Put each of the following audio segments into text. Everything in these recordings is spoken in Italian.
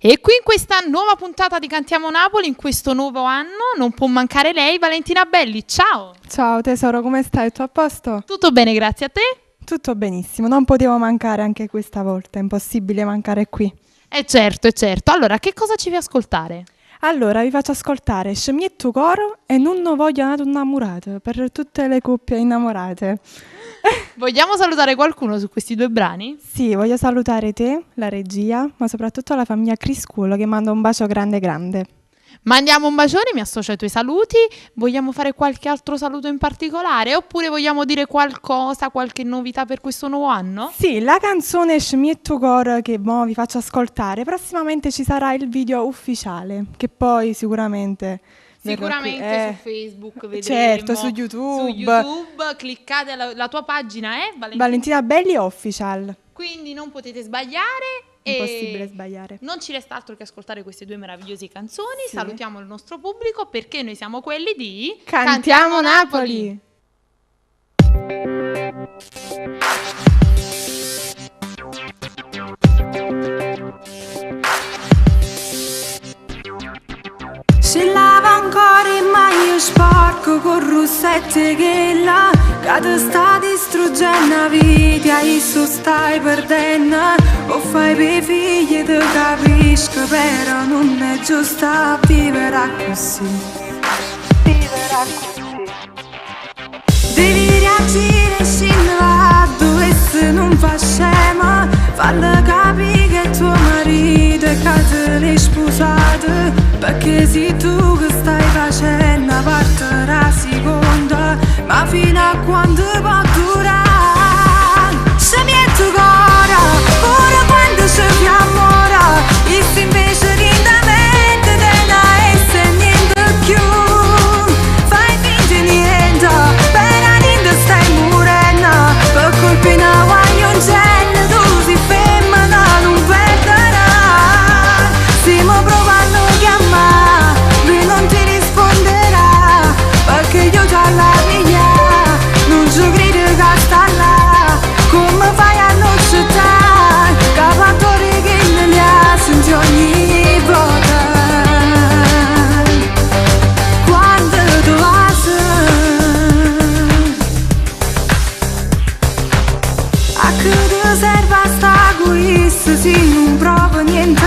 E qui in questa nuova puntata di Cantiamo Napoli, in questo nuovo anno, non può mancare lei, Valentina Belli. Ciao! Ciao tesoro, come stai? Tutto a posto? Tutto bene, grazie a te? Tutto benissimo, non potevo mancare anche questa volta, è impossibile mancare qui. Certo. Allora, che cosa ci fai ascoltare? Allora, vi faccio ascoltare Scemietto Coro e Non voglio nato innamorato per tutte le coppie innamorate. Vogliamo salutare qualcuno su questi due brani? Sì, voglio salutare te, la regia, ma soprattutto la famiglia Criscuolo che manda un bacio grande grande. Mandiamo un bacione, mi associo ai tuoi saluti. Vogliamo fare qualche altro saluto in particolare? Oppure vogliamo dire qualcosa, qualche novità per questo nuovo anno? Sì, la canzone Scemietto Coro che vi faccio ascoltare, prossimamente ci sarà il video ufficiale, che poi sicuramente su Facebook vedremo. Certo, su YouTube. Cliccate, la tua pagina è Valentina Belli Official. Quindi non potete sbagliare. Impossibile sbagliare. Non ci resta altro che ascoltare queste due meravigliose canzoni. Sì. Salutiamo il nostro pubblico perché noi siamo quelli di Cantiamo Napoli. Si lava ancora in maglia sporco con rossette che là che ti sta distruggendo la vita e su stai perdendo o fai per figli ti capisco però non è giusto vivere così devi reagire e scendere dove se non fa scema fallo capire che tuo marito è che te l'hai sposato perché sei tu che stai facendo parte la seconda ma fino a quando può durare Scemietto Coro pure quando ci fi amore e se invece lindamente te ne essere niente più fai finta niente per niente stai morendo per colpi na guaglio un genere tu si femmina non perderai stiamo provando a chiamare lui non ti risponderà perché io già la mia non ci credo che sta là come fai a non città cavatori che ne li ha senti ogni volta quando tu vas a che ti serve sta egoista se non provo niente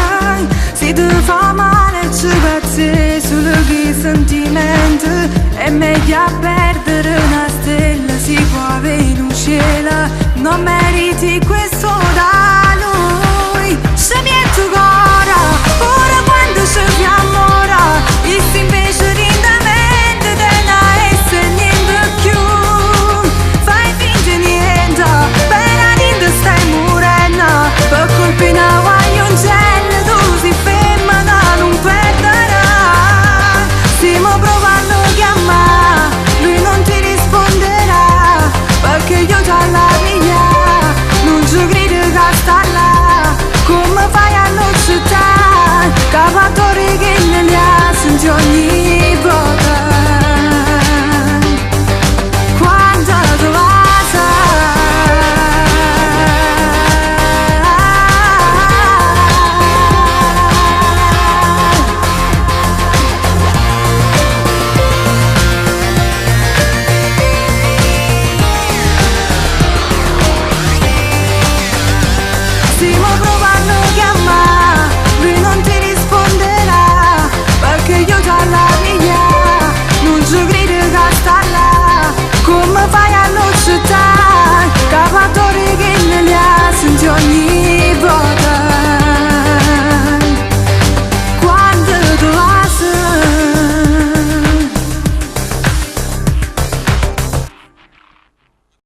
se ti fa male ci pezzi solo che sentimento è meglio a perdere una stella si può avere un cielo non meriti questo da noi Scemietto Coro pure quando ci fi amore e se invece lindamente te ne essere niente più fai finta niente per niente stai morendo per colpi na guaglio un genere tu si femmina non perderai stiamo provando a chiamare lui non ti risponderà perché io già la mia non ci credo che sta là come fai a non città cavatori che ne li ha senti ogni volta quando tu vas stiamo provando a chiamare lui non ti risponderà perché io già la mia non ci credo che sta là come fai a non città cavatori